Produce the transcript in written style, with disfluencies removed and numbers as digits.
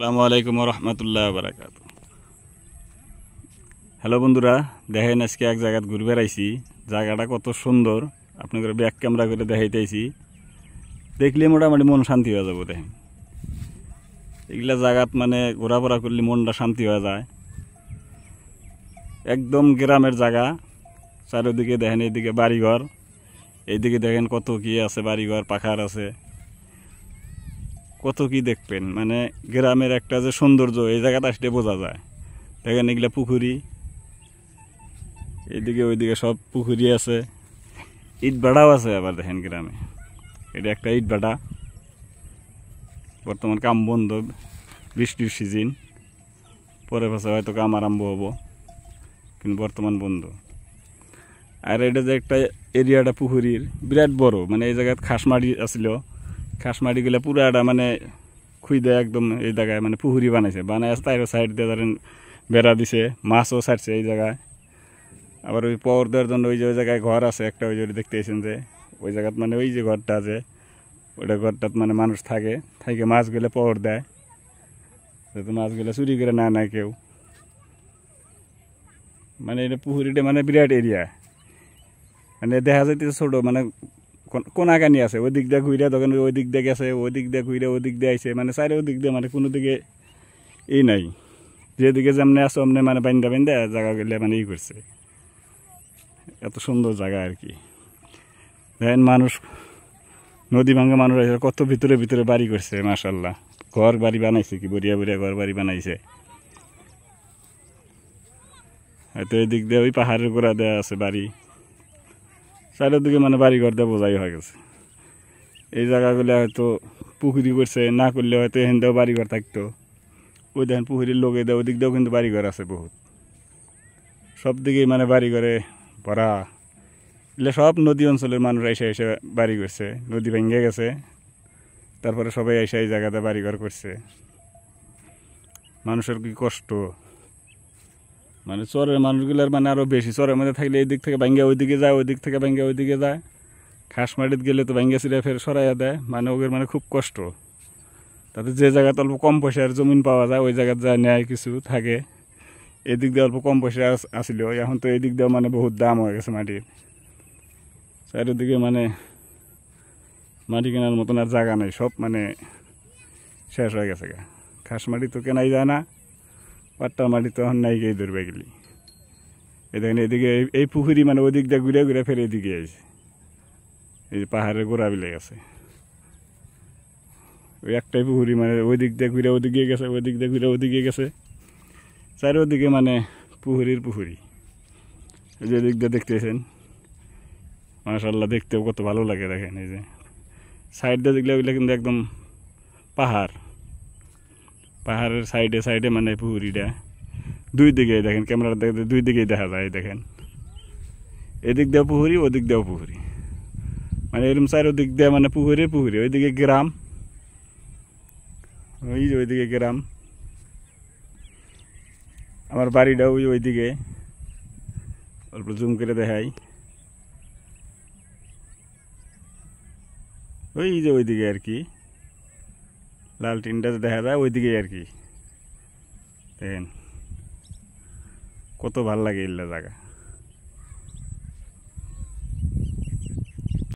আসসালামু আলাইকুম রহমতুল্লাহ বারাকাত। হ্যালো বন্ধুরা, দেখেন আজকে এক জায়গায় ঘুরে বেড়াইছি। জায়গাটা কত সুন্দর, আপনাদের ব্যাক ক্যামেরা করে দেখাইতেছি। দেখলে মোটামুটি মন শান্তি হয়ে যাবো। দেখেন এগুলা জায়গাত মানে ঘোরাফেরা করলে মনটা শান্তি হয়ে যায়। একদম গ্রামের জায়গা। চারিদিকে দেখেন, এইদিকে বাড়িঘর, এইদিকে দেখেন কত কি আছে, বাড়িঘর পাখার আছে, কত কি দেখবেন। মানে গ্রামের একটা যে সৌন্দর্য এই জায়গাটা আসলে বোঝা যায়। দেখেন এগুলা পুকুরি, এইদিকে ওইদিকে সব পুকুরি আছে, ইট ভাটাও আছে। আবার দেখেন গ্রামে এটা একটা ইট ভাটা। বর্তমান কাম বন্ধ, বৃষ্টির সিজন, পরে পাশে হয়তো কাম আরম্ভ হবো, কিন্তু বর্তমান বন্ধ। আর এটা যে একটা এরিয়াটা পুকুরির বিরাট বড়, মানে এই জায়গায় খাসমাটি আসছিল, খাসমাটিগুলো পুরাটা মানে খুই দেয় একদম। এই জায়গায় মানে পুকুরি বানাইছে, বানাই তাইরও সাইড দিয়ে ধরেন বেড়া দিছে, মাছও ছাড়ছে এই জায়গায়। আবার ওই পাওয়ার দেওয়ার জন্য ওই যে ওই জায়গায় ঘর আছে একটা, ওই যে দেখতেছেন যে ওই জায়গাত মানে ওই যে ঘরটা আছে, ওইটা ঘরটাত মানে মানুষ থাকে, থাকে মাছগুলো পাওয়ার দেয়, যাতে মাছগুলো চুরি করে না নেয় কেউ। মানে এটা পুকুরিটা মানে বিরাট এরিয়া। মানে দেখা যাইতেছে ছোটো, মানে কোনাকানি আছে, ওই দিক দিয়ে ঘুরে তখন ওই দিক দিয়ে গেছে, ওই দিক দিয়ে ঘুরে ওই দিক দিয়ে আইছে, মানে চারিও দিক দিয়ে, মানে কোনো দিকে এই নাই। যেদিকে যেমনি আছে অমনি মানে বান্ধা বান্ধা জায়গা গেলে মানে ই করছে। এত সুন্দর জায়গা আর কি। দেখেন মানুষ, নদী ভাঙ্গা মানুষ আছে, কত ভিতরে ভিতরে বাড়ি করছে, মাশাল্লাহ। ঘর বাড়ি বানাইছে, কি বড়িয়া বড়িয়া ঘর বাড়ি বানাইছে। হয়তো এই দিক দিয়ে ওই পাহাড়ের গোড়া দেওয়া আছে বাড়ি, চারিদিকে মানে বাড়ি ঘর দিয়ে বোঝাই হয়ে গেছে। এই জায়গাগুলো হয়তো পুকুরি করছে, না করলে হয়তো এখান দিয়েও বাড়িঘর থাকতো। ওই দেখেন পুকুরির লোকে দেয়, ওদিক দিয়েও কিন্তু বাড়িঘর আছে বহুত। সব দিকেই মানে বাড়িঘরে ভরা। এগুলো সব নদী অঞ্চলের মানুষ এসে এসে বাড়ি করছে, নদী ভেঙে গেছে, তারপরে সবাই এসে এই জায়গাতে বাড়িঘর করছে। মানুষের কি কষ্ট, মানে চরের মানুষগুলোর মানে আরও বেশি। চরের মধ্যে থাকলে এই দিক থেকে ভাঙ্গা ওই দিকে যায়, ওই দিক থেকে ভাঙ্গা ওই দিকে যায়। খাস মাটিতে গেলে তো ভাঙ্গা ছিঁড়ে ফের সরাইয়া দেয়, মানে ওদের মানে খুব কষ্ট। তাতে যে জায়গাতে অল্প কম পয়সার জমিন পাওয়া যায় ওই জায়গায় যায় নেয় কিছু থাকে। এদিক দিয়ে অল্প কম পয়সা আসছিল, এখন তো এই দিক দিয়েও মানে বহুত দাম হয়ে গেছে মাটির। চারিদিকে মানে মাটি কেনার মতন আর জায়গা নেই, সব মানে শেষ হয়ে গেছে। খাস মাটি তো কেনাই যায় না, পাট্টার মাটি তো এখন নাই গিয়ে ধরবে গেলি। এই দেখেন এদিকে এই পুকুরি মানে ওই দিক দিয়ে ঘুরে ঘুরে ফের এদিকে আসে, এই যে পাহাড়ের গোড়া বিলে গেছে। ওই একটাই পুকুরি, মানে ওই দিক দিয়ে ঘুরে ওদিকে গেছে, ওই দিক দিয়ে ঘুরে ওদিকে গেছে, চারিদিকে মানে পুকুরির পুকুরি। এই যে দিক দিয়ে দেখতেছেন, মাশাআল্লাহ, দেখতেও কত ভালো লাগে। দেখেন এই যে সাইড দিয়ে দেখলে ওইগুলো কিন্তু একদম পাহাড়, পাহাড়ের সাইডে সাইডে মানে পুকুরিটা। দুই দিকে দেখেন, ক্যামেরা দেখতে দুই দিকেই দেখা যায়। দেখেন এদিক দিয়েও পুকুরি, ওদিক দিয়েও পুকুরি, মানে এরকম চারিদিক দিয়ে মানে পুকুরি পুকুরি। ওইদিকে গ্রাম, ওই যে ওইদিকে গ্রাম। আমার বাড়িটা ওই ওইদিকে, অল্প জুম করে দেখাই। ওই যে ওইদিকে আর কি, লাল টিনটা দেখা যায় ওইদিকে আর কি। দেখেন কত ভাল লাগে এগুলা জায়গা।